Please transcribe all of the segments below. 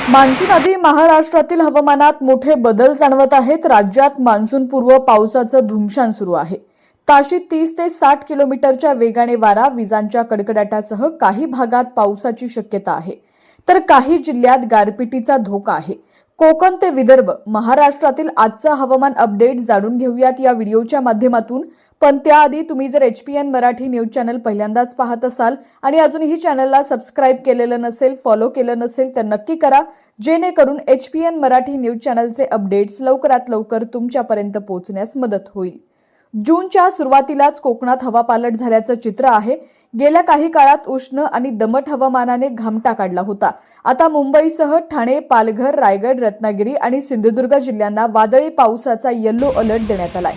Monsoon आधी महाराष्ट्रातील हवामानात मोठे बदल जाणवत आहेत। राज्यात मान्सूनपूर्व पावसाचं धुमशान सुरू आहे। ताशी 30 ते 60 किलोमीटरच्या वेगाने वारा, विजांच्या कडकडाटासह काही भागात पावसाची शक्यता आहे, तर काही जिल्ह्यात गारपिटीचा धोका आहे। कोकण ते विदर्भ महाराष्ट्रातील आजचं हवामान अपडेट जाणून घेऊयात या व्हिडिओच्या माध्यमातून। पण त्याआधी तुम्ही जर HPN मराठी न्यूज चॅनल पहिल्यांदाच पाहत असाल आणि अजूनही चॅनलला सबस्क्राइब केलेलं नसेल, फॉलो केलं नसेल तर नक्की करा, जेणेकरून HPN मराठी न्यूज चॅनलचे अपडेट्स लवकरात लवकर तुमच्यापर्यंत पोहोचण्यास मदत होईल। जूनच्या सुरुवातीलाच कोकणात हवा पालट झाल्याचं चित्र आहे। गेल्या काही काळात उष्ण आणि दमट हवामानाने घामटा काढला होता। आता मुंबईसह ठाणे, पालघर, रायगड, रत्नागिरी आणि सिंधुदुर्ग जिल्ह्यांना वादळी पावसाचा येलो अलर्ट देण्यात आलाय।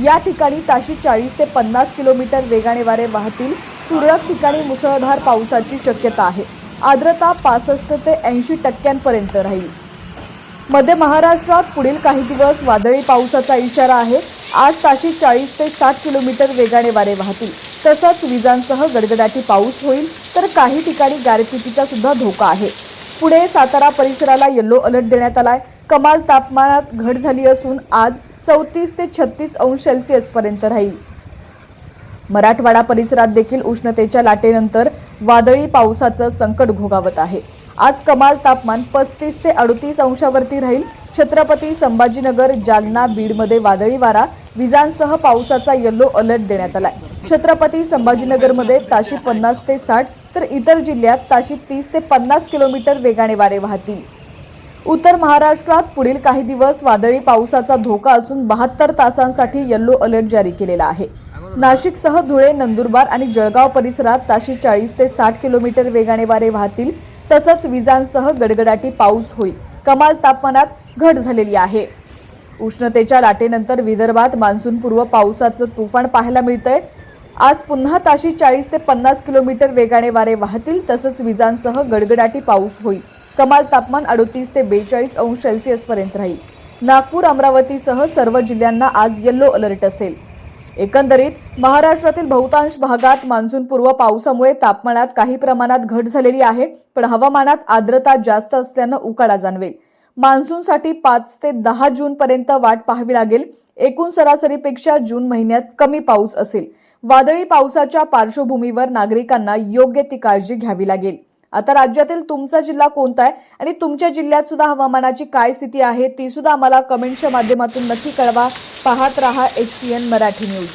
या ठिकाणी ताशी 40 ते 50 किलोमीटर वेगाने वारे वाहतील। तुरळक ठिकाणी मुसळधार पावसाची शक्यता आहे। आर्द्रता 65 ते 80% राहील। मध्य महाराष्ट्रात पुढील काही दिवस वादळी पावसाचा इशारा आहे। आज ताशी 40 ते 60 किलोमीटर वेगाने वारे वाहतील, तसंच विजांसह गडगडाटी पाऊस होईल, तर काही ठिकाणी गारपिटीचा सुद्धा धोका आहे। पुणे, सातारा परिसराला येलो अलर्ट देण्यात आलाय। कमाल तापमानात घट झाली असून आज 34 ते 36 अंश सेल्सिअस पर्यंत राहील। मराठवाडा परिसरात देखील उष्णतेच्या लाटेनंतर वादळी पावसाचं संकट घोघावत आहे। आज कमाल तापमान 35 ते 38 अंशावरती राहील। छत्रपती संभाजीनगर, जालना, बीडमध्ये वादळी वारा, विजांसह पावसाचा येलो अलर्ट देण्यात आलाय। छत्रपती संभाजीनगरमध्ये ताशी 50 ते 60 तर इतर जिल्ह्यात ताशी 30 ते 50 किलोमीटर वेगाने वारे वाहतील। उत्तर महाराष्ट्रात पुढील काही दिवस वादळी पावसाचा धोका असून 72 तासांसाठी येलो अलर्ट जारी केलेला आहे। नाशिकसह धुळे, नंदुरबार आणि जळगाव परिसरात ताशी 40 ते 60 किलोमीटर वेगाने वारे वाहतील, तसंच विजांसह गडगडाटी पाऊस होईल। कमाल तापमानात घट झालेली आहे। उष्णतेच्या लाटेनंतर विदर्भात मान्सूनपूर्व पावसाचं तुफान पाहायला मिळतंय। आज पुन्हा ताशी 40 ते 50 किलोमीटर वेगाने वारे वाहतील, तसंच विजांसह गडगडाटी पाऊस होईल। कमाल तापमान 38 ते 42 अंश सेल्सिअस पर्यंत राहील। नागपूर, अमरावतीसह सर्व जिल्ह्यांना आज येलो अलर्ट असेल। एकंदरीत महाराष्ट्रातील बहुतांश भागात मान्सूनपूर्व पावसामुळे तापमानात काही प्रमाणात घट झालेली आहे, पण हवामानात आर्द्रता जास्त असल्यानं उकाडा जाणवेल। मान्सूनसाठी 5 ते 10 जून पर्यंत वाट पाहावी लागेल। एकूण सरासरीपेक्षा जून महिन्यात कमी पाऊस असेल। वादळी पावसाच्या पार्श्वभूमीवर नागरिकांना योग्य ती काळजी घ्यावी लागेल। आता राज्यातील तुमचा जिल्हा कोणता आहे आणि तुमच्या जिल्ह्यात सुद्धा हवामानाची काय स्थिती आहे ती सुद्धा आम्हाला कमेंटच्या माध्यमातून नक्की कळवा। पाहत रहा HPN मराठी न्यूज।